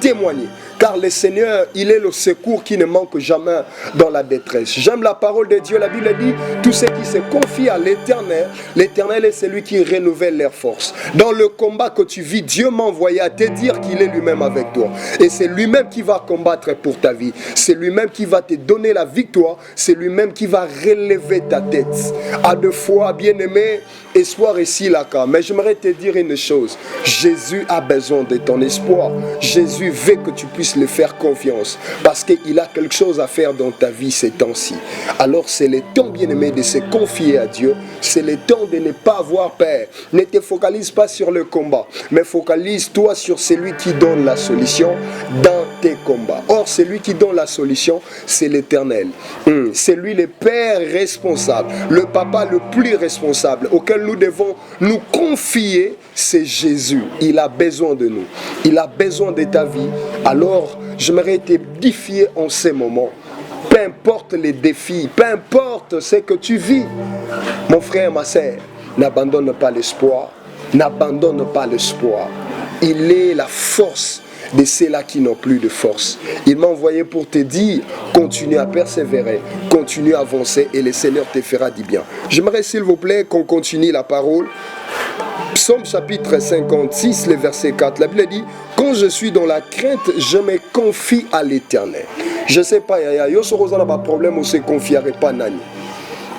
témoigner. Car le Seigneur, il est le secours qui ne manque jamais dans la détresse. J'aime la parole de Dieu. La Bible dit, tous ceux qui se confient à l'Éternel, l'Éternel est celui qui renouvelle leurs forces. Dans le combat que tu vis, Dieu m'a envoyé à te dire qu'il est lui-même avec toi. Et c'est lui-même qui va combattre pour ta vie. C'est lui-même qui va te donner la victoire. C'est lui-même qui va relever ta tête. À deux fois, bien-aimé, espoir ici, là, mais j'aimerais te dire une chose. Jésus a besoin de ton espoir. Jésus veut que tu puisses lui faire confiance parce qu'il a quelque chose à faire dans ta vie ces temps-ci. Alors c'est le temps, bien-aimé, de se confier à Dieu. C'est le temps de ne pas avoir peur. Ne te focalise pas sur le combat, mais focalise-toi sur celui qui donne la solution dans tes combats. Or, celui qui donne la solution, c'est l'Éternel. C'est lui le Père responsable, le Papa le plus responsable, auquel nous devons nous confier, c'est Jésus. Il a besoin de nous. Il a besoin de ta vie. Alors, j'aimerais t'édifier en ces moments. Peu importe les défis, peu importe ce que tu vis, mon frère, ma sœur, n'abandonne pas l'espoir. N'abandonne pas l'espoir. Il est la force de ceux-là qui n'ont plus de force. Il m'a envoyé pour te dire, continue à persévérer, continue à avancer et le Seigneur te fera du bien. J'aimerais s'il vous plaît qu'on continue la parole. Psaume chapitre 56, le verset 4, la Bible dit, quand je suis dans la crainte, je me confie à l'Éternel. Je ne sais pas, yo soroza na ba problème ou se confierait pas nani.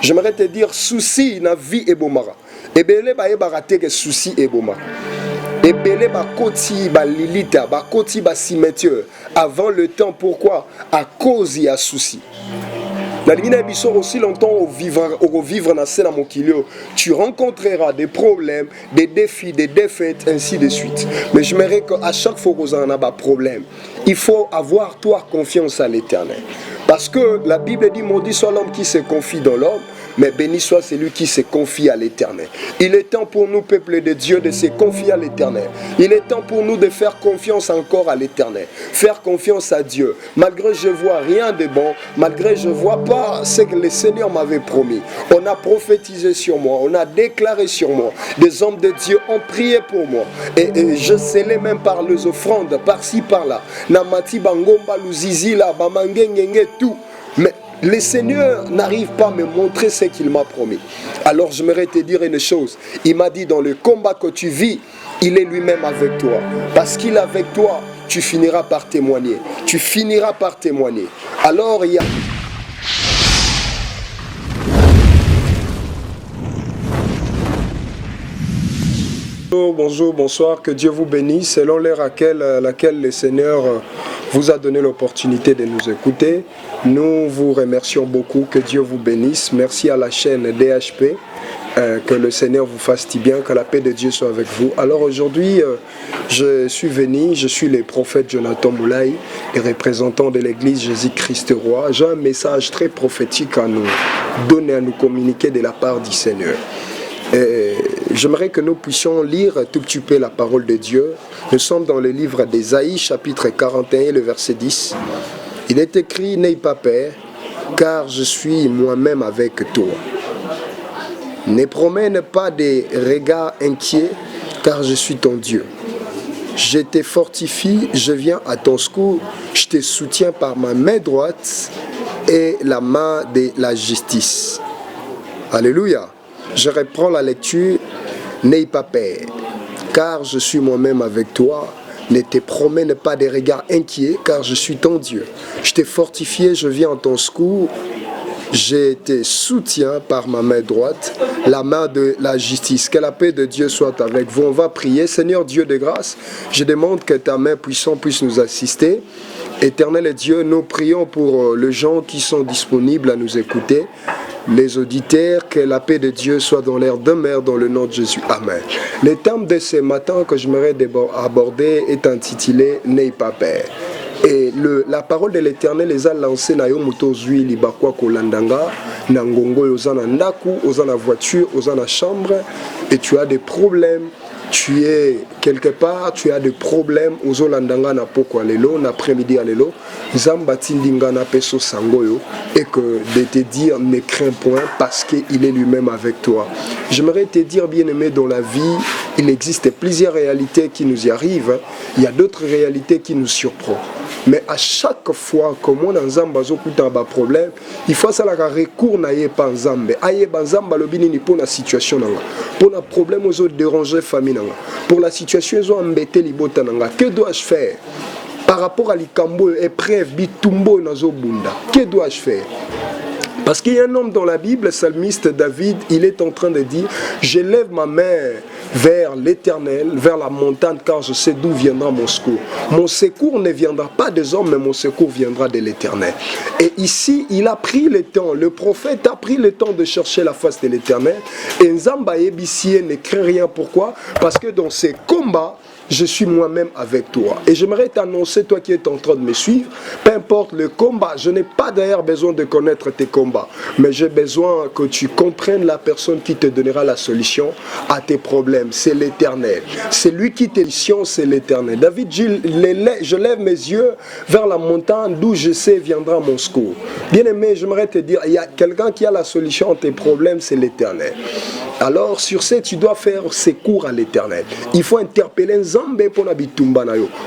J'aimerais te dire, souci na vie et bomara. Ebele ba ebarate que souci et bomara. Ebele ba koti ba lilita, ba koti ba cimetière avant le temps. Pourquoi? À cause il y a souci. Aussi longtemps au vivre dans ce mokilio, tu rencontreras des problèmes, des défis, des défaites, ainsi de suite. Mais je m'aimerais qu'à chaque fois que vous en avez un problème, il faut avoir toi confiance à l'Éternel. Parce que la Bible dit, maudit soit l'homme qui se confie dans l'homme, mais béni soit celui qui se confie à l'Éternel. Il est temps pour nous, peuple de Dieu, de se confier à l'Éternel. Il est temps pour nous de faire confiance encore à l'Éternel. Faire confiance à Dieu. Malgré je vois rien de bon, malgré je vois pas ce que le Seigneur m'avait promis. On a prophétisé sur moi, on a déclaré sur moi. Des hommes de Dieu ont prié pour moi. Et je scellais même par les offrandes, par-ci, par-là. Namati bangomba luzizi la bamangengenge tout. Mais le Seigneur n'arrive pas à me montrer ce qu'il m'a promis. Alors j'aimerais te dire une chose. Il m'a dit, dans le combat que tu vis, il est lui-même avec toi. Parce qu'il est avec toi, tu finiras par témoigner. Tu finiras par témoigner. Alors il y a... Bonjour, bonsoir, que Dieu vous bénisse. Selon l'heure à laquelle le Seigneur vous a donné l'opportunité de nous écouter, nous vous remercions beaucoup, que Dieu vous bénisse. Merci à la chaîne DHP, que le Seigneur vous fasse si bien, que la paix de Dieu soit avec vous. Alors aujourd'hui, je suis venu, je suis le prophète Jonathan Moulaye, le représentant de l'église Jésus-Christ Roi. J'ai un message très prophétique à nous donner, à nous communiquer de la part du Seigneur. J'aimerais que nous puissions lire tout petit peu la parole de Dieu. Nous sommes dans le livre d'Ésaïe, chapitre 41, le verset 10. Il est écrit, n'aie pas peur, car je suis moi-même avec toi. Ne promène pas des regards inquiets, car je suis ton Dieu. Je te fortifie, je viens à ton secours, je te soutiens par ma main droite et la main de la justice. Alléluia. Je reprends la lecture. N'aie pas peur, car je suis moi-même avec toi. Ne te promène pas des regards inquiets, car je suis ton Dieu. Je t'ai fortifié, je viens en ton secours. Je te soutiens par ma main droite, la main de la justice. Que la paix de Dieu soit avec vous. On va prier. Seigneur Dieu de grâce, je demande que ta main puissante puisse nous assister. Éternel Dieu, nous prions pour les gens qui sont disponibles à nous écouter. Les auditeurs, que la paix de Dieu soit dans l'air demeure dans le nom de Jésus. Amen. Le thème de ce matin que j'aimerais aborder est intitulé « N'aie pas peur ». Et la parole de l'Éternel les a lancés na yo moto zui libakwa kolandanga na ngongo oza na ndaku, oza na voiture, oza na chambre et tu as des problèmes tu es quelque part, tu as des problèmes aux Olandanga na poko lelo, na après-midi à lelo, Zamba tindinga na peso sangoyo, et que de te dire ne crains point parce qu'il est lui-même avec toi. J'aimerais te dire, bien-aimé, dans la vie, il existe plusieurs réalités qui nous y arrivent, il y a d'autres réalités qui nous surprennent. Mais à chaque fois que mon Nzamba zokuta ba problème, il faut ça la recours na ye pa Nzambe. Aye ba Nzamba lobini ni pour la situation nanga. Pour le problème aux autres déranger famille nanga. Pour la situation ils ont embêté libota nanga. Que dois-je faire par rapport à l'ikambo épreuve bitumbo nazo bunda? Que dois-je faire? Parce qu'il y a un homme dans la Bible, le psalmiste David, il est en train de dire « Je lève ma main vers l'Éternel, vers la montagne, car je sais d'où viendra mon secours. Mon secours ne viendra pas des hommes, mais mon secours viendra de l'Éternel. » Et ici, il a pris le temps, le prophète a pris le temps de chercher la face de l'Éternel. Et Nzamba Ebissie ne craint rien. Pourquoi? Parce que dans ces combats, je suis moi-même avec toi. Et j'aimerais t'annoncer, toi qui es en train de me suivre, peu importe le combat, je n'ai pas d'ailleurs besoin de connaître tes combats, mais j'ai besoin que tu comprennes la personne qui te donnera la solution à tes problèmes. C'est l'Éternel. C'est lui qui te solution, c'est l'Éternel. David dit, je lève mes yeux vers la montagne d'où je sais viendra mon secours. Bien-aimé, j'aimerais te dire, il y a quelqu'un qui a la solution à tes problèmes, c'est l'Éternel. Alors sur ce, tu dois faire secours à l'Éternel. Il faut interpeller Nzambe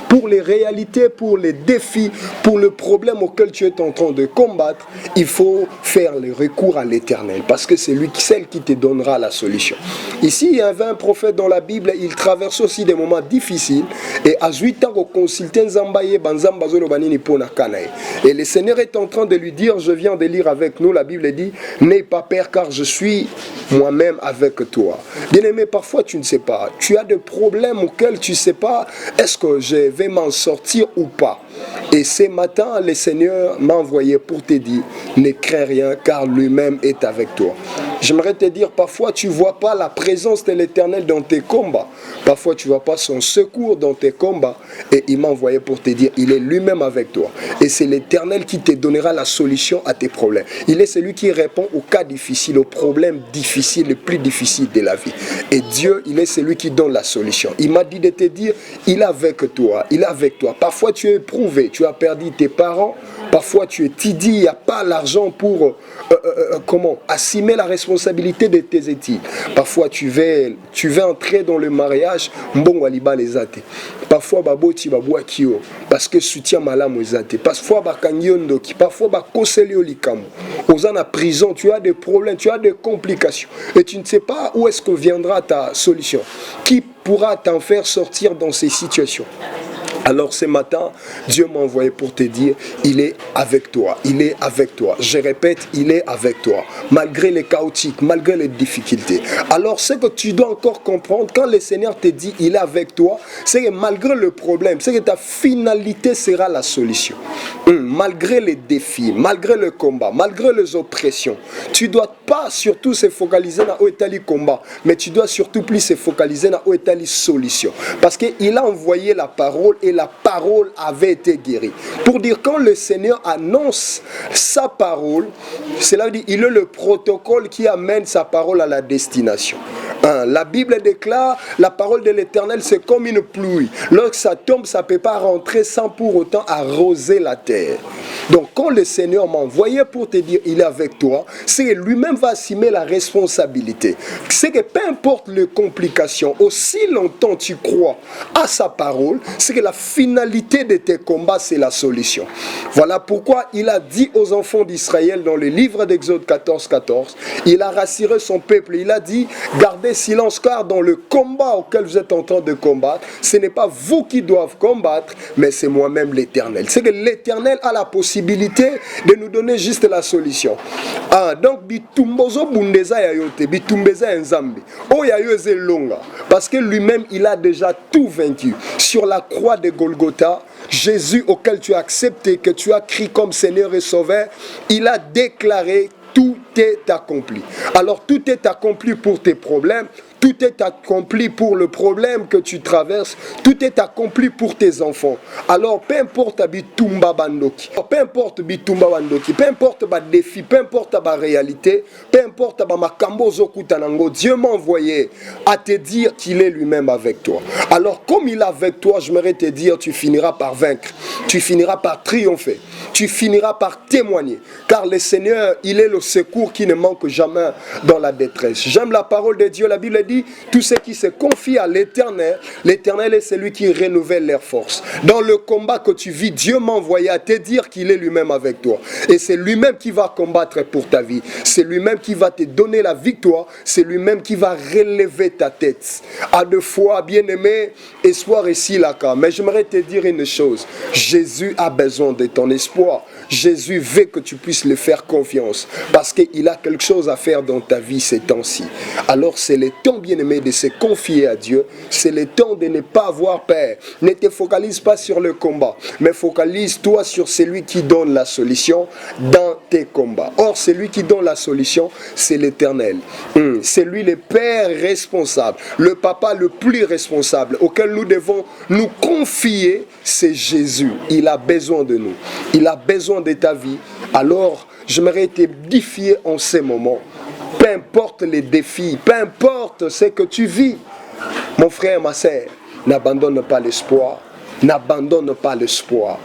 pour les réalités, pour les défis, pour le problème auquel tu es en train de combattre. Il faut faire le recours à l'Éternel parce que c'est lui, celle qui te donnera la solution. Ici, il y avait un prophète dans la Bible, il traverse aussi des moments difficiles et à 8 ans, au consulté Nzambaye, et le Seigneur est en train de lui dire, je viens de lire avec nous, la Bible dit, n'aie pas peur car je suis moi-même avec toi. Bien-aimé, parfois tu ne sais pas, tu as des problèmes auxquels tu ne sais pas, est-ce que je vais m'en sortir ou pas? Et ce matin, le Seigneur m'a envoyé pour te dire, ne crains rien car lui-même est avec toi. J'aimerais te dire, parfois tu ne vois pas la présence de l'Éternel dans tes combats. Parfois tu ne vois pas son secours dans tes combats. Et il m'a envoyé pour te dire, il est lui-même avec toi. Et c'est l'Éternel qui te donnera la solution à tes problèmes. Il est celui qui répond aux cas difficiles, aux problèmes difficiles, les plus difficiles de la vie. Et Dieu, il est celui qui donne la solution. Il m'a dit de te dire, il est avec toi, il est avec toi. Parfois tu es éprouvé, tu as perdu tes parents. Parfois tu es dit, il n'y a pas l'argent pour assumer la responsabilité de tes études. Parfois tu veux entrer dans le mariage, mbongo aliba les athées. Parfois baboti babouakio parce que soutien malam les athées. Parfois bakangyondo qui parfois bakoselio likamu. Aux en prison, tu as des problèmes, tu as des complications et tu ne sais pas où est-ce que viendra ta solution. Qui pourra t'en faire sortir dans ces situations? Alors ce matin, Dieu m'a envoyé pour te dire, il est avec toi, il est avec toi. Je répète, il est avec toi, malgré les chaotiques, malgré les difficultés. Alors ce que tu dois encore comprendre, quand le Seigneur te dit, il est avec toi, c'est que malgré le problème, c'est que ta finalité sera la solution. Malgré les défis, malgré le combat, malgré les oppressions, tu ne dois pas surtout se focaliser dans le combat, mais tu dois surtout plus se focaliser dans la solution. Parce qu'il a envoyé la parole et la parole avait été guérie. Pour dire, quand le Seigneur annonce sa parole, cela dit, il est le protocole qui amène sa parole à la destination. La Bible déclare, la parole de l'Éternel, c'est comme une pluie. Lorsque ça tombe, ça ne peut pas rentrer sans pour autant arroser la terre. Donc, quand le Seigneur m'a envoyé pour te dire, il est avec toi, c'est que lui-même va assumer la responsabilité. C'est que peu importe les complications, aussi longtemps tu crois à sa parole, c'est que la finalité de tes combats, c'est la solution. Voilà pourquoi il a dit aux enfants d'Israël dans le livre d'Exode 14, 14, il a rassuré son peuple, il a dit, gardez silence car dans le combat auquel vous êtes en train de combattre, ce n'est pas vous qui doivent combattre, mais c'est moi-même l'Éternel. C'est que l'Éternel a la possibilité de nous donner juste la solution. Donc, bitumbozo bundeza yayote, bitumbeza enzambi, oyayoze longa, parce que lui-même, il a déjà tout vaincu. Sur la croix de Golgotha, Jésus auquel tu as accepté, que tu as crié comme Seigneur et Sauveur, il a déclaré tout est accompli. Alors tout est accompli pour tes problèmes, tout est accompli pour le problème que tu traverses, tout est accompli pour tes enfants. Alors, peu importe bitumba bandoki, peu importe bitumba bandoki, peu importe ba défi, peu importe ba réalité, peu importe ba makambo zokutanango, Dieu m'a envoyé à te dire qu'il est lui-même avec toi. Alors, comme il est avec toi, je m'aimerais te dire, tu finiras par vaincre, tu finiras par triompher, tu finiras par témoigner, car le Seigneur, il est le secours qui ne manque jamais dans la détresse. J'aime la parole de Dieu, la Bible dit, tout ce qui se confie à l'Éternel, l'Éternel est celui qui renouvelle leurs forces. Dans le combat que tu vis, Dieu m'a envoyé à te dire qu'il est lui-même avec toi. Et c'est lui-même qui va combattre pour ta vie. C'est lui-même qui va te donner la victoire. C'est lui-même qui va relever ta tête. À deux fois, bien-aimé, espoir ici, là, mais j'aimerais te dire une chose. Jésus a besoin de ton espoir. Jésus veut que tu puisses lui faire confiance. Parce qu'il a quelque chose à faire dans ta vie ces temps-ci. Alors c'est le temps, bien-aimé, de se confier à Dieu. C'est le temps de ne pas avoir peur. Ne te focalise pas sur le combat, mais focalise-toi sur celui qui donne la solution dans tes combats. Or, celui qui donne la solution, c'est l'Éternel. C'est lui le Père responsable, le Papa le plus responsable, auquel nous devons nous confier, c'est Jésus. Il a besoin de nous. Il a besoin de ta vie. Alors, j'aimerais t'édifier en ces moments. Peu importe les défis, peu importe ce que tu vis, mon frère, ma sœur, n'abandonne pas l'espoir. N'abandonne pas l'espoir.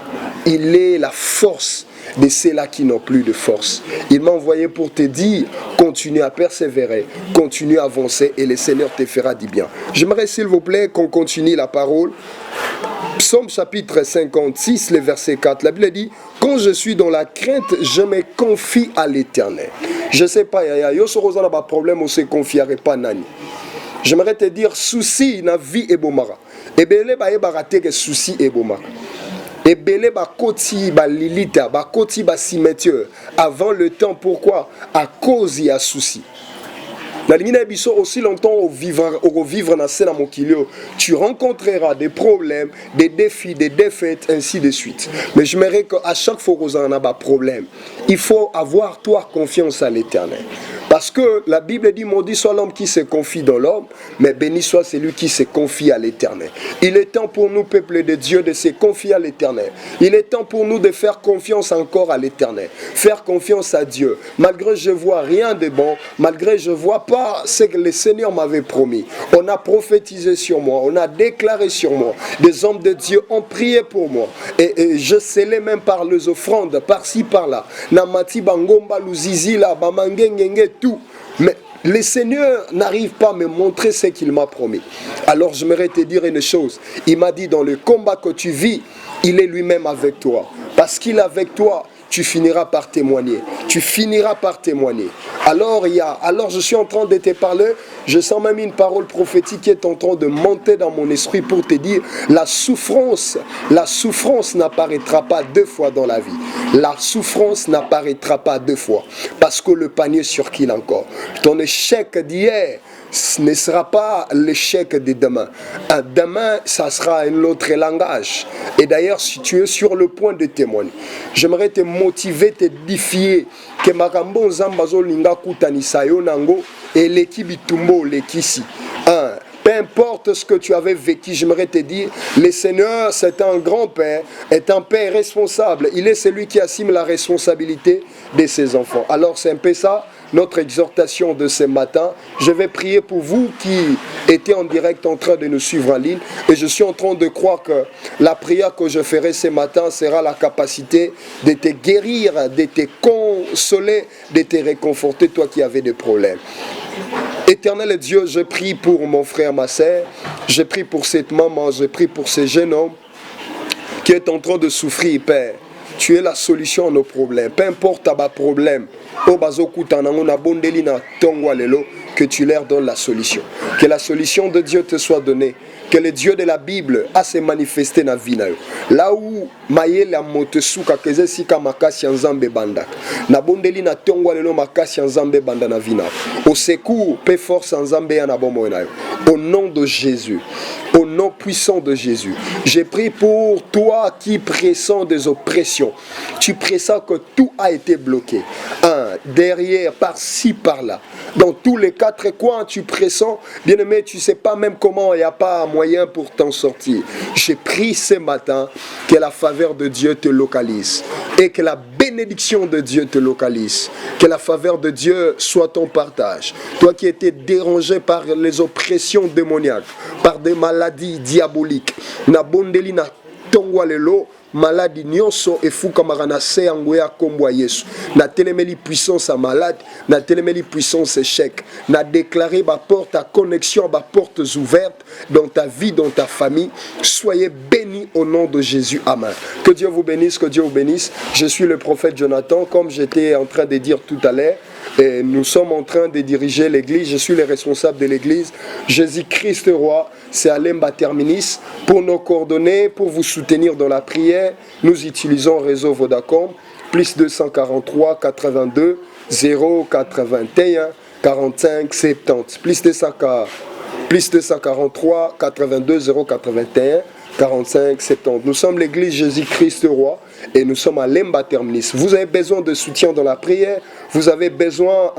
Il est la force de ceux-là qui n'ont plus de force. Il m'a envoyé pour te dire, continue à persévérer, continue à avancer et le Seigneur te fera du bien. J'aimerais s'il vous plaît qu'on continue la parole. Psaume chapitre 56, le verset 4, la Bible dit, quand je suis dans la crainte, je me confie à l'Éternel. Je ne sais pas, yo sorozana ba problème, on se confierait pas nani. J'aimerais te dire, souci na vie et bomara. Et belé ba barate que souci et bomara. Et belé ba koti ba lilita, ba koti ba cimetière avant le temps. Pourquoi? À cause il y a souci. Aussi longtemps au vivre dans mon kilio, tu rencontreras des problèmes, des défis, des défaites, ainsi de suite. Mais je m'aimerais qu'à chaque fois qu'on a un problème, il faut avoir toi confiance à l'Éternel. Parce que la Bible dit, maudit soit l'homme qui se confie dans l'homme, mais béni soit celui qui se confie à l'Éternel. Il est temps pour nous, peuple de Dieu, de se confier à l'Éternel. Il est temps pour nous de faire confiance encore à l'Éternel. Faire confiance à Dieu. Malgré je vois rien de bon, malgré je vois pas ce que le Seigneur m'avait promis. On a prophétisé sur moi, on a déclaré sur moi. Des hommes de Dieu ont prié pour moi. Et je scellais même par les offrandes, par-ci, par-là. Namati bangomba luzizi la bamangengenge tout. Mais le Seigneur n'arrive pas à me montrer ce qu'il m'a promis. Alors j'aimerais te dire une chose. Il m'a dit, dans le combat que tu vis, il est lui-même avec toi. Parce qu'il est avec toi, tu finiras par témoigner. Tu finiras par témoigner. Alors je suis en train de te parler, je sens même une parole prophétique qui est en train de monter dans mon esprit pour te dire, la souffrance n'apparaîtra pas deux fois dans la vie. La souffrance n'apparaîtra pas deux fois. Parce que le panier surquille encore. Ton échec d'hier ne sera pas l'échec de demain. Demain, ça sera un autre langage. Et d'ailleurs, si tu es sur le point de témoigner, j'aimerais te motiver, te défier que makambo nzambazo linga kutanisa yo nango et l'équipe bitumbo lekisi. Peu importe ce que tu avais vécu, j'aimerais te dire, le Seigneur, c'est un grand-père, est un père responsable. Il est celui qui assume la responsabilité de ses enfants. Alors c'est un peu ça, notre exhortation de ce matin. Je vais prier pour vous qui étiez en direct en train de nous suivre en ligne. Et je suis en train de croire que la prière que je ferai ce matin sera la capacité de te guérir, de te consoler, de te réconforter, toi qui avais des problèmes. Éternel Dieu, je prie pour mon frère, ma soeur, je prie pour cette maman, je prie pour ce jeune homme qui est en train de souffrir, Père. Tu es la solution à nos problèmes. Peu importe ta problème, que tu leur donnes la solution. Que la solution de Dieu te soit donnée. Que le Dieu de la Bible a se manifesté dans la vie. Là où Mayele a motesuka keze sika makasi nzambe banda. Na bondeli na tongwa lelo makasi nzambe banda na vina. Au secours, paix force nzambe ya na bomo na yo. Au nom de Jésus. Au nom puissant de Jésus. J'ai pris pour toi qui pressens des oppressions. Tu pressens que tout a été bloqué. derrière, par-ci, par-là. Dans tous les quatre coins, tu pressens, bien-aimé, tu ne sais pas même comment, il n'y a pas moyen pour t'en sortir. J'ai pris ce matin que la faveur de Dieu te localise et que la bénédiction de Dieu te localise. Que la faveur de Dieu soit ton partage. Toi qui étais dérangé par les oppressions démoniaques, par des maladies diaboliques, na bondeli na tongwa lelo, maladie nyonso efuka marana se yangoya kombo Yesu. Na telemeli puissance à malade, na telemeli puissance échec. Na déclaré ma porte à connexion, ma portes ouvertes dans ta vie, dans ta famille. Soyez bénis au nom de Jésus. Amen. Que Dieu vous bénisse, que Dieu vous bénisse. Je suis le prophète Jonathan, comme j'étais en train de dire tout à l'heure. Et nous sommes en train de diriger l'église. Je suis le responsable de l'église. Jésus-Christ Roi, c'est Alemba Terminis. Pour nos coordonnées, pour vous soutenir dans la prière, nous utilisons réseau Vodacom, plus 243 82 081 45 70. Plus 243 82 081 45 70. Nous sommes l'église Jésus-Christ Roi et nous sommes à Lemba Terminis. Vous avez besoin de soutien dans la prière, vous avez besoin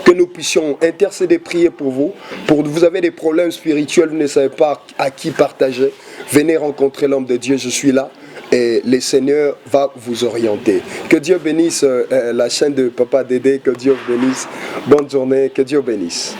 que nous puissions intercéder, prier pour vous. Vous avez des problèmes spirituels, vous ne savez pas à qui partager. Venez rencontrer l'homme de Dieu, je suis là. Et le Seigneur va vous orienter. Que Dieu bénisse la chaîne de Papa Dédé, que Dieu bénisse. Bonne journée, que Dieu bénisse.